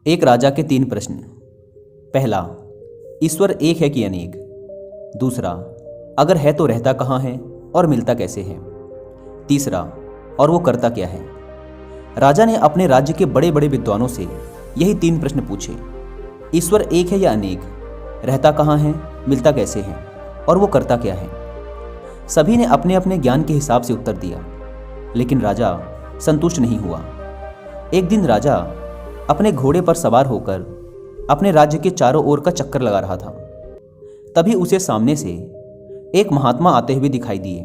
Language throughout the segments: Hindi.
एक राजा के 3 प्रश्न। पहला, ईश्वर एक है कि अनेक। दूसरा, अगर है तो रहता कहाँ है और मिलता कैसे है। तीसरा, और वो करता क्या है। राजा ने अपने राज्य के बड़े बड़े विद्वानों से यही 3 प्रश्न पूछे। ईश्वर एक है या अनेक, रहता कहाँ है, मिलता कैसे है और वो करता क्या है। सभी ने अपने अपने ज्ञान के हिसाब से उत्तर दिया, लेकिन राजा संतुष्ट नहीं हुआ। एक दिन राजा अपने घोड़े पर सवार होकर अपने राज्य के चारों ओर का चक्कर लगा रहा था। तभी उसे सामने से एक महात्मा आते हुए दिखाई दिए,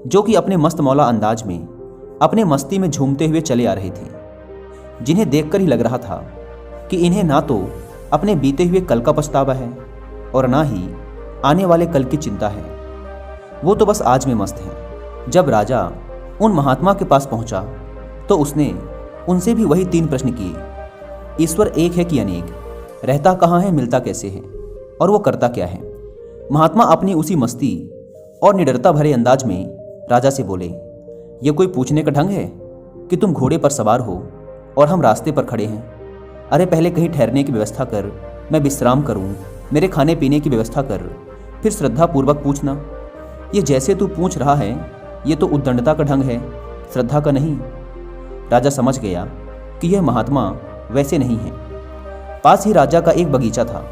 जो कि अपने मस्त मौला अंदाज में अपने मस्ती में झूमते हुए चले आ रहे थे, जिन्हें देखकर ही लग रहा था कि इन्हें ना तो अपने बीते हुए कल का पछतावा है और ना ही आने वाले कल की चिंता है। वो तो बस आज में मस्त हैं। जब राजा उन महात्मा के पास पहुंचा तो उसने उनसे भी वही 3 प्रश्न किए। ईश्वर एक है कि अनेक, रहता कहाँ है, मिलता कैसे है और वो करता क्या है। महात्मा अपनी उसी मस्ती और निडरता भरे अंदाज में राजा से बोले, ये कोई पूछने का ढंग है कि तुम घोड़े पर सवार हो और हम रास्ते पर खड़े हैं। अरे पहले कहीं ठहरने की व्यवस्था कर, मैं विश्राम करूं, मेरे खाने पीने की व्यवस्था कर, फिर श्रद्धापूर्वक पूछना। ये जैसे तू पूछ रहा है ये तो उद्दंडता का ढंग है, श्रद्धा का नहीं। राजा समझ गया कि यह महात्मा वैसे नहीं है। पास ही राजा का एक बगीचा था।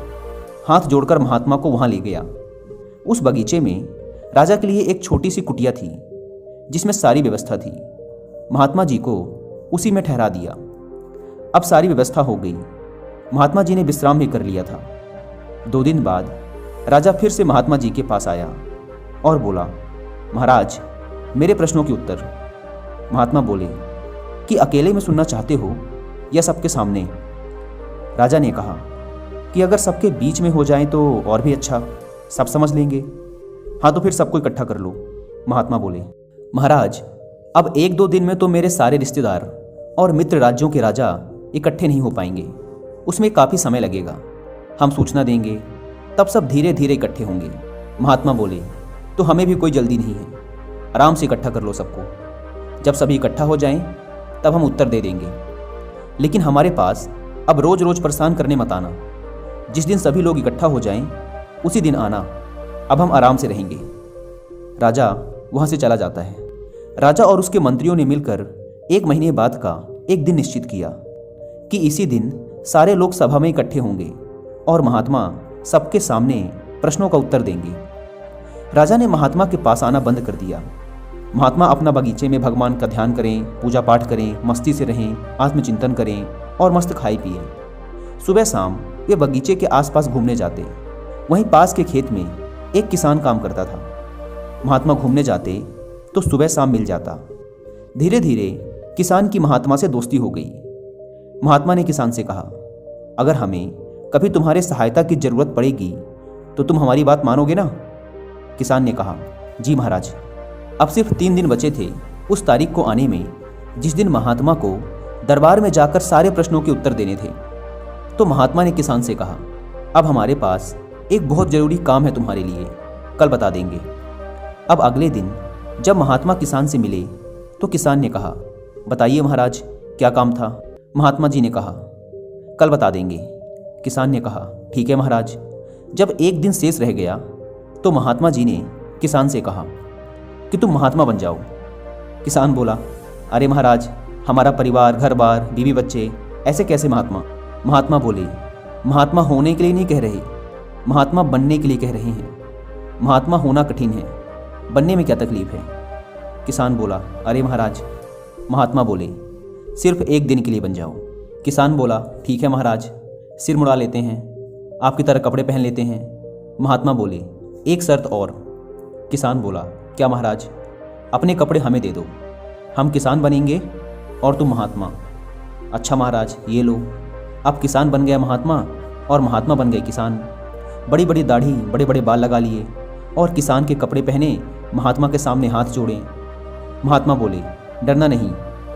हाथ जोड़कर महात्मा को वहां ले गया। उस बगीचे में राजा के लिए एक छोटी सी कुटिया थी, जिसमें सारी व्यवस्था थी। महात्मा जी को उसी में ठहरा दिया। अब सारी व्यवस्था हो गई। महात्मा जी ने विश्राम भी कर लिया था। 2 दिन बाद राजा फिर से महात्मा जी के पास आया और बोला, महाराज, मेरे प्रश्नों के उत्तर। महात्मा बोले कि अकेले में सुनना चाहते हो या सबके सामने। राजा ने कहा कि अगर सबके बीच में हो जाए तो और भी अच्छा, सब समझ लेंगे। हाँ तो फिर सबको इकट्ठा कर लो। महात्मा बोले, महाराज, अब 1-2 दिन में तो मेरे सारे रिश्तेदार और मित्र राज्यों के राजा इकट्ठे नहीं हो पाएंगे, उसमें काफ़ी समय लगेगा। हम सूचना देंगे, तब सब धीरे धीरे इकट्ठे होंगे। महात्मा बोले, तो हमें भी कोई जल्दी नहीं है, आराम से इकट्ठा कर लो सबको। जब सभी इकट्ठा हो जाएं, तब हम उत्तर दे देंगे। लेकिन हमारे पास अब रोज रोज परेशान करने मत आना। जिस दिन सभी लोग इकट्ठा हो जाएं, उसी दिन आना। अब हम आराम से रहेंगे। राजा वहां से चला जाता है। राजा और उसके मंत्रियों ने मिलकर 1 महीने बाद का एक दिन निश्चित किया कि इसी दिन सारे लोग सभा में इकट्ठे होंगे और महात्मा सबके सामने प्रश्नों का उत्तर देंगे। राजा ने महात्मा के पास आना बंद कर दिया। महात्मा अपना बगीचे में भगवान का ध्यान करें, पूजा पाठ करें, मस्ती से रहें, आत्मचिंतन करें और मस्त खाई पिए। सुबह शाम वे बगीचे के आसपास घूमने जाते। वहीं पास के खेत में एक किसान काम करता था। महात्मा घूमने जाते तो सुबह शाम मिल जाता। धीरे धीरे किसान की महात्मा से दोस्ती हो गई। महात्मा ने किसान से कहा, अगर हमें कभी तुम्हारे सहायता की जरूरत पड़ेगी तो तुम हमारी बात मानोगे ना। किसान ने कहा, जी महाराज। अब सिर्फ 3 दिन बचे थे उस तारीख को आने में जिस दिन महात्मा को दरबार में जाकर सारे प्रश्नों के उत्तर देने थे। तो महात्मा ने किसान से कहा, अब हमारे पास एक बहुत जरूरी काम है तुम्हारे लिए, कल बता देंगे। अब अगले दिन जब महात्मा किसान से मिले तो किसान ने कहा, बताइए महाराज, क्या काम था। महात्मा जी ने कहा, कल बता देंगे। किसान ने कहा, ठीक है महाराज। जब एक दिन शेष रह गया तो महात्मा जी ने किसान से कहा कि तुम महात्मा बन जाओ। किसान बोला, अरे महाराज, हमारा परिवार, घर बार, बीवी बच्चे, ऐसे कैसे महात्मा। महात्मा बोले, महात्मा होने के लिए नहीं कह रहे, महात्मा बनने के लिए कह रहे हैं। महात्मा होना कठिन है, बनने में क्या तकलीफ है। किसान बोला, अरे महाराज। महात्मा बोले, सिर्फ 1 दिन के लिए बन जाओ। किसान बोला, ठीक है महाराज, सिर मुड़ा लेते हैं, आपकी तरह कपड़े पहन लेते हैं। महात्मा बोले, एक शर्त और। किसान बोला, क्या महाराज। अपने कपड़े हमें दे दो, हम किसान बनेंगे और तुम महात्मा। अच्छा महाराज, ये लो। अब किसान बन गया महात्मा और महात्मा बन गए किसान। बड़ी बड़ी दाढ़ी, बड़े बड़े बाल लगा लिए और किसान के कपड़े पहने महात्मा के सामने हाथ जोड़े। महात्मा बोले, डरना नहीं,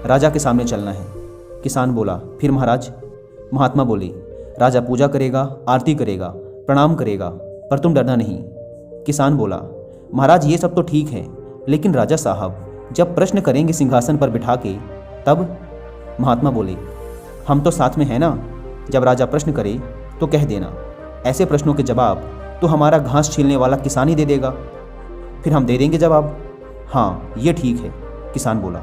राजा के सामने चलना है। किसान बोला, फिर महाराज। महात्मा बोले, राजा पूजा करेगा, आरती करेगा, प्रणाम करेगा, पर तुम डरना नहीं। किसान बोला, महाराज ये सब तो ठीक है, लेकिन राजा साहब जब प्रश्न करेंगे सिंहासन पर बिठा के तब। महात्मा बोले, हम तो साथ में हैं ना, जब राजा प्रश्न करे तो कह देना, ऐसे प्रश्नों के जवाब तो हमारा घास छीलने वाला किसान ही दे देगा। फिर हम दे देंगे जवाब। हाँ, ये ठीक है, किसान बोला।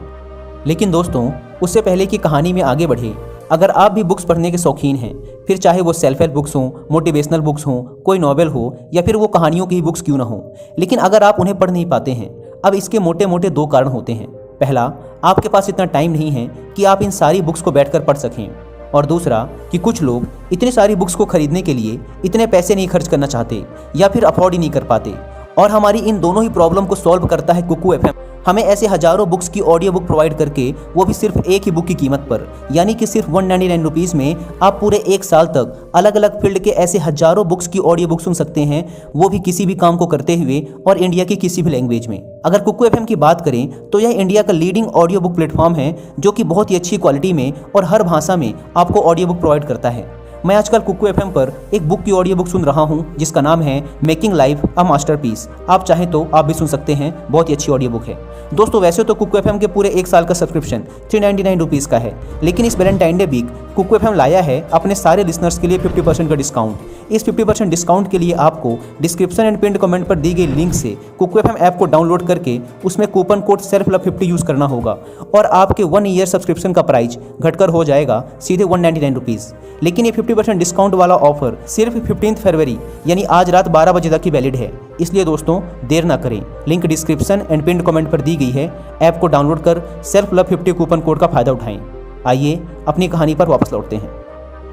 लेकिन दोस्तों, उससे पहले कि कहानी में आगे बढ़े, अगर आप भी बुक्स पढ़ने के शौकीन हैं, फिर चाहे वो सेल्फ हेल्प बुक्स हों, मोटिवेशनल बुक्स हों, कोई नॉवेल हो या फिर वो कहानियों की ही बुक्स क्यों ना हो, लेकिन अगर आप उन्हें पढ़ नहीं पाते हैं, अब इसके मोटे मोटे 2 कारण होते हैं। पहला, आपके पास इतना टाइम नहीं है कि आप इन सारी बुक्स को बैठकर पढ़ सकें, और दूसरा कि कुछ लोग इतनी सारी बुक्स को खरीदने के लिए इतने पैसे नहीं खर्च करना चाहते या फिर अफोर्ड ही नहीं कर पाते। और हमारी इन दोनों ही प्रॉब्लम को सॉल्व करता है कुकू एफएम। हमें ऐसे हजारों बुक्स की ऑडियो बुक प्रोवाइड करके, वो भी सिर्फ एक ही बुक की कीमत पर, यानी कि सिर्फ 199 रुपीज़ में आप पूरे 1 साल तक अलग अलग फील्ड के ऐसे हजारों बुक्स की ऑडियो बुक सुन सकते हैं, वो भी किसी भी काम को करते हुए और इंडिया की किसी भी लैंग्वेज में। अगर कुकू एफएम की बात करें तो यह इंडिया का लीडिंग ऑडियो बुक प्लेटफॉर्म है, जो कि बहुत ही अच्छी क्वालिटी में और हर भाषा में आपको ऑडियो बुक प्रोवाइड करता है। मैं आजकल कुकू एफएम पर एक बुक की ऑडियो बुक सुन रहा हूं, जिसका नाम है मेकिंग लाइफ अ मास्टरपीस। आप चाहें तो आप भी सुन सकते हैं, बहुत ही अच्छी ऑडियो बुक है। दोस्तों, वैसे तो कुकू एफएम के पूरे 1 साल का सब्सक्रिप्शन 399 रुपीज़ का है, लेकिन इस Valentine day week Kuku FM लाया है अपने सारे लिसनर्स के लिए 50% का डिस्काउंट। इस 50% डिस्काउंट के लिए आपको डिस्क्रिप्शन एंड पिन्ड कमेंट पर दी गई लिंक से कुकू एफएम ऐप को डाउनलोड करके उसमें कूपन कोड SELFLOVE50 यूज़ करना होगा, और आपके 1 ईयर सब्सक्रिप्शन का प्राइस घटकर हो जाएगा सीधे 199 रुपीज़। लेकिन ये 50% डिस्काउंट वाला ऑफर सिर्फ 15 फरवरी यानी आज रात 12 बजे तक ही वैलिड है। इसलिए दोस्तों, देर ना करें, link description and pinned comment पर दी गई है। ऐप को डाउनलोड कर SELFLOVE50 कूपन कोड का फायदा उठाएं। आइए अपनी कहानी पर वापस लौटते हैं।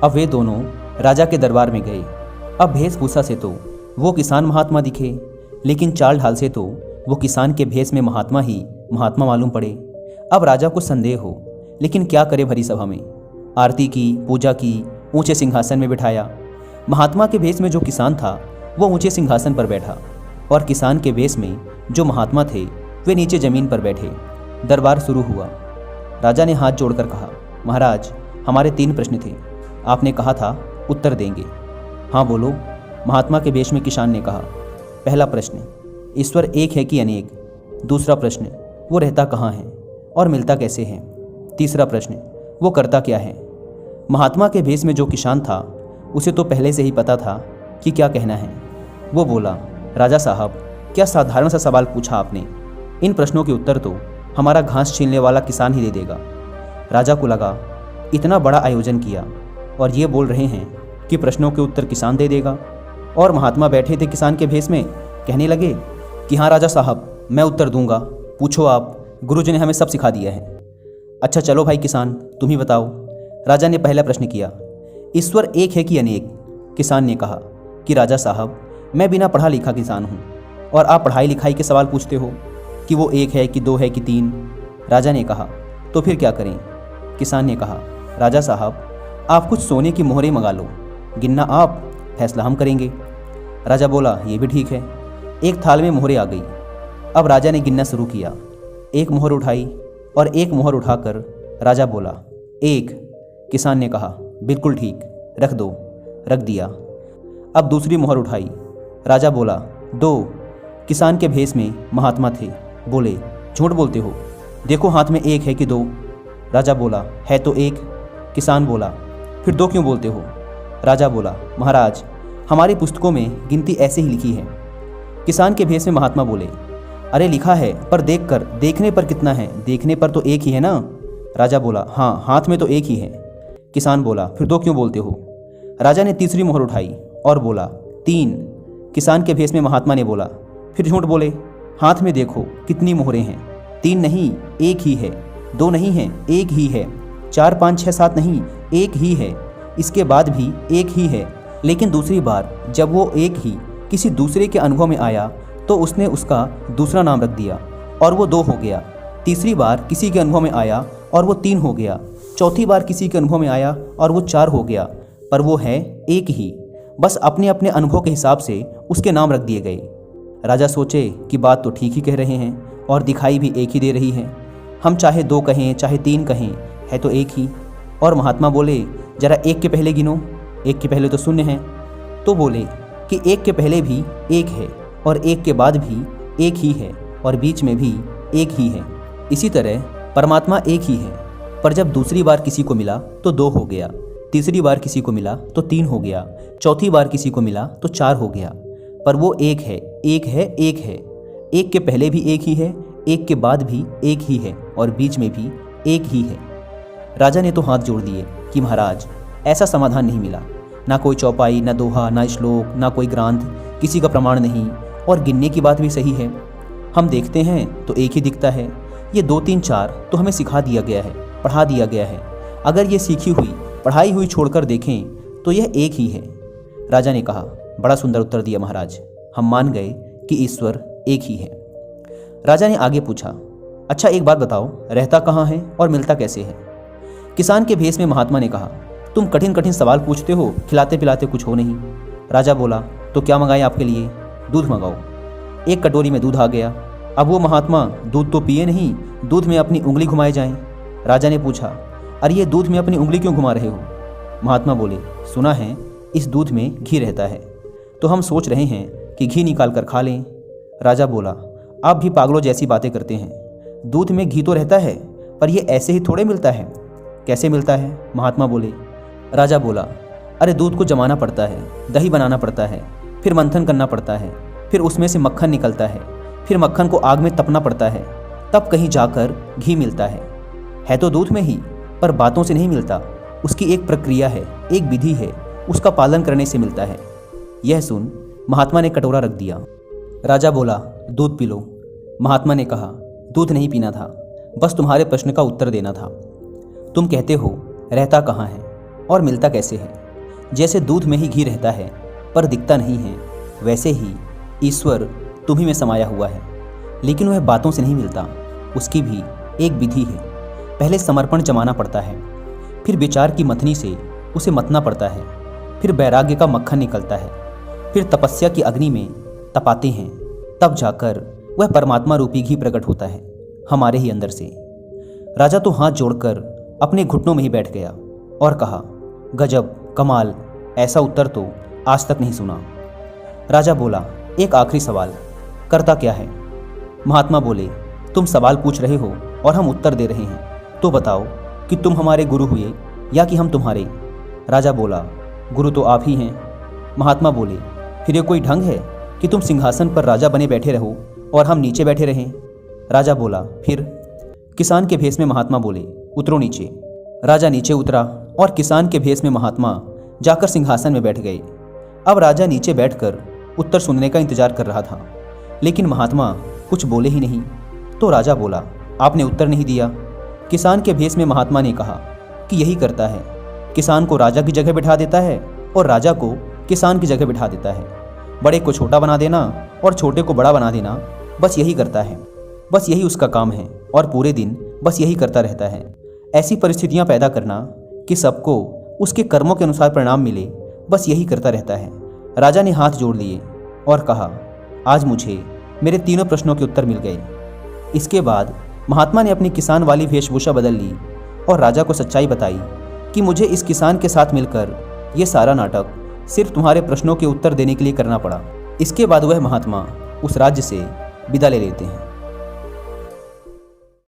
अब वे दोनों राजा के दरबार में गए। अब वेशभूषा से तो वो किसान महात्मा दिखे, लेकिन चाल ढाल से तो वो किसान के भेष में महात्मा ही महात्मा मालूम पड़े। अब राजा को संदेह हो, लेकिन क्या करे भरी सभा में। आरती की, पूजा की, ऊंचे सिंहासन में बिठाया। महात्मा के भेष में जो किसान था वो ऊंचे सिंहासन पर बैठा, और किसान के भेष में जो महात्मा थे वे नीचे जमीन पर बैठे। दरबार शुरू हुआ। राजा ने हाथ जोड़कर कहा, महाराज, हमारे 3 प्रश्न थे, आपने कहा था उत्तर देंगे। हाँ बोलो, महात्मा के भेष में किसान ने कहा। पहला प्रश्न, ईश्वर एक है कि अनेक? दूसरा प्रश्न, वो रहता कहाँ है और मिलता कैसे है? तीसरा प्रश्न, वो करता क्या है? महात्मा के भेष में जो किसान था उसे तो पहले से ही पता था कि क्या कहना है। वो बोला, राजा साहब, क्या साधारण सा सवाल पूछा आपने, इन प्रश्नों के उत्तर तो हमारा घास छीलने वाला किसान ही दे देगा। राजा को लगा, इतना बड़ा आयोजन किया और ये बोल रहे हैं कि प्रश्नों के उत्तर किसान दे देगा, और महात्मा बैठे थे किसान के भेष में, कहने लगे कि हाँ राजा साहब, मैं उत्तर दूंगा, पूछो आप, गुरुजी ने हमें सब सिखा दिया है। अच्छा चलो भाई किसान, तुम ही बताओ। राजा ने पहला प्रश्न किया, ईश्वर एक है कि अनेक? किसान ने कहा कि राजा साहब, मैं बिना पढ़ा लिखा किसान हूँ, और आप पढ़ाई लिखाई के सवाल पूछते हो कि वो 1 है कि 2 है कि 3? राजा ने कहा, तो फिर क्या करें? किसान ने कहा, राजा साहब, आप कुछ सोने की मोहरें मंगा लो, गिनना आप, फैसला हम करेंगे। राजा बोला, ये भी ठीक है। एक थाल में मोहरें आ गई। अब राजा ने गिनना शुरू किया। 1 मोहर उठाई और 1 मोहर उठाकर राजा बोला, 1। किसान ने कहा, बिल्कुल ठीक, रख दो। रख दिया। अब दूसरी मोहर उठाई। राजा बोला, 2। किसान के भेष में महात्मा थे, बोले, झूठ बोलते हो, देखो हाथ में 1 है कि 2? राजा बोला, है तो 1। किसान बोला, फिर 2 क्यों बोलते हो? राजा बोला, महाराज, हमारी पुस्तकों में गिनती ऐसे ही लिखी है। किसान के भेष में महात्मा बोले, अरे लिखा है, पर देखने पर कितना है? देखने पर तो 1 ही है ना? राजा बोला, हाँ, हाथ में तो 1 ही है। किसान बोला, फिर 2 क्यों बोलते हो? राजा ने तीसरी मोहर उठाई और बोला, 3। किसान के भेष में महात्मा ने बोला, फिर झूठ बोले, हाथ में देखो कितनी मोहरें हैं, 3 नहीं, 1 ही है। 2 नहीं है, 1 ही है। 4, 5, 6, 7 नहीं, 1 ही है। इसके बाद भी 1 ही है। लेकिन दूसरी बार जब वो 1 ही किसी दूसरे के अनुभव में आया तो उसने उसका दूसरा नाम रख दिया और वो 2 हो गया। तीसरी बार किसी के अनुभव में आया और वो 3 हो गया। चौथी बार किसी के अनुभव में आया और वो 4 हो गया, पर वो है 1 ही। बस अपने अपने अनुभव के हिसाब से उसके नाम रख दिए गए। राजा सोचे कि बात तो ठीक ही कह रहे हैं और दिखाई भी 1 ही दे रही है। हम चाहे 2 कहें चाहे 3 कहें, है तो 1 ही। और महात्मा बोले, जरा 1 के पहले गिनो, 1 के पहले तो 0 है। तो बोले कि 1 के पहले भी 1 है और 1 के बाद भी 1 ही है और बीच में भी 1 ही है। इसी तरह परमात्मा 1 ही है, पर जब दूसरी बार किसी को मिला तो 2 हो गया। तीसरी बार किसी को मिला तो 3 हो गया, चौथी बार किसी को मिला तो 4 हो गया। पर वो एक है, एक है, एक है। एक के पहले भी एक ही है, एक के बाद भी एक ही है और बीच में भी एक ही है। राजा ने तो हाथ जोड़ दिए कि महाराज, ऐसा समाधान नहीं मिला। ना कोई चौपाई, ना दोहा, ना श्लोक, ना कोई ग्रंथ, किसी का प्रमाण नहीं। और गिनने की बात भी सही है, हम देखते हैं तो एक ही दिखता है। ये 2 3 4 तो हमें सिखा दिया गया है, पढ़ा दिया गया है। अगर ये सीखी हुई, पढ़ाई हुई छोड़कर देखें तो यह एक ही है। राजा ने कहा, बड़ा सुंदर उत्तर दिया महाराज, हम मान गए कि ईश्वर एक ही है। राजा ने आगे पूछा, अच्छा एक बात बताओ, रहता कहाँ है और मिलता कैसे है? किसान के भेष में महात्मा ने कहा, तुम कठिन कठिन सवाल पूछते हो, खिलाते पिलाते कुछ हो नहीं। राजा बोला, तो क्या मंगाएं आपके लिए? दूध मंगाओ। एक कटोरी में दूध आ गया। अब वो महात्मा दूध तो पिए नहीं, दूध में अपनी उंगली घुमाए जाएं। राजा ने पूछा, अरे ये दूध में अपनी उंगली क्यों घुमा रहे हो? महात्मा बोले, सुना है इस दूध में घी रहता है, तो हम सोच रहे हैं कि घी निकाल कर खा लें। राजा बोला, आप भी पागलों जैसी बातें करते हैं। दूध में घी तो रहता है, पर यह ऐसे ही थोड़े मिलता है। कैसे मिलता है? महात्मा बोले। राजा बोला, अरे दूध को जमाना पड़ता है, दही बनाना पड़ता है, फिर मंथन करना पड़ता है, फिर उसमें से मक्खन निकलता है, फिर मक्खन को आग में तपना पड़ता है, तब कहीं जाकर घी मिलता है तो दूध में ही, पर बातों से नहीं मिलता। उसकी एक प्रक्रिया है, एक विधि है, उसका पालन करने से मिलता है। यह सुन महात्मा ने कटोरा रख दिया। राजा बोला, दूध पी लो। महात्मा ने कहा, दूध नहीं पीना था, बस तुम्हारे प्रश्न का उत्तर देना था। तुम कहते हो रहता कहाँ है और मिलता कैसे है? जैसे दूध में ही घी रहता है पर दिखता नहीं है, वैसे ही ईश्वर तुम्ही में समाया हुआ है, लेकिन वह बातों से नहीं मिलता। उसकी भी एक विधि है। पहले समर्पण जमाना पड़ता है, फिर विचार की मथनी से उसे मतना पड़ता है, फिर वैराग्य का मक्खन निकलता है, फिर तपस्या की अग्नि में तपाते हैं, तब जाकर वह परमात्मा रूपी घी प्रकट होता है हमारे ही अंदर से। राजा तो हाथ जोड़कर अपने घुटनों में ही बैठ गया और कहा, गजब, कमाल, ऐसा उत्तर तो आज तक नहीं सुना। राजा बोला, एक आखिरी सवाल, करता क्या है? महात्मा बोले, तुम सवाल पूछ रहे हो और हम उत्तर दे रहे हैं, तो बताओ कि तुम हमारे गुरु हुए या कि हम तुम्हारे? राजा बोला, गुरु तो आप ही हैं। महात्मा बोले, फिर ये कोई ढंग है कि तुम सिंहासन पर राजा बने बैठे रहो और हम नीचे बैठे रहें? राजा बोला, फिर? किसान के भेष में महात्मा बोले, उतरो नीचे। राजा नीचे उतरा और किसान के भेष में महात्मा जाकर सिंहासन में बैठ गए। अब राजा नीचे बैठकर उत्तर सुनने का इंतजार कर रहा था, लेकिन महात्मा कुछ बोले ही नहीं। तो राजा बोला, आपने उत्तर नहीं दिया। किसान के भेष में महात्मा ने कहा कि यही करता है, किसान को राजा की जगह बिठा देता है और राजा को किसान की जगह बिठा देता है। बड़े को छोटा बना देना और छोटे को बड़ा बना देना, बस यही करता है, बस यही उसका काम है और पूरे दिन बस यही करता रहता है। ऐसी परिस्थितियां पैदा करना कि सबको उसके कर्मों के अनुसार परिणाम मिले, बस यही करता रहता है। राजा ने हाथ जोड़ लिए और कहा, आज मुझे मेरे तीनों प्रश्नों के उत्तर मिल गए। इसके बाद महात्मा ने अपनी किसान वाली वेशभूषा बदल ली और राजा को सच्चाई बताई कि मुझे इस किसान के साथ मिलकर ये सारा नाटक सिर्फ तुम्हारे प्रश्नों के उत्तर देने के लिए करना पड़ा। इसके बाद वह महात्मा उस राज्य से विदा ले लेते हैं।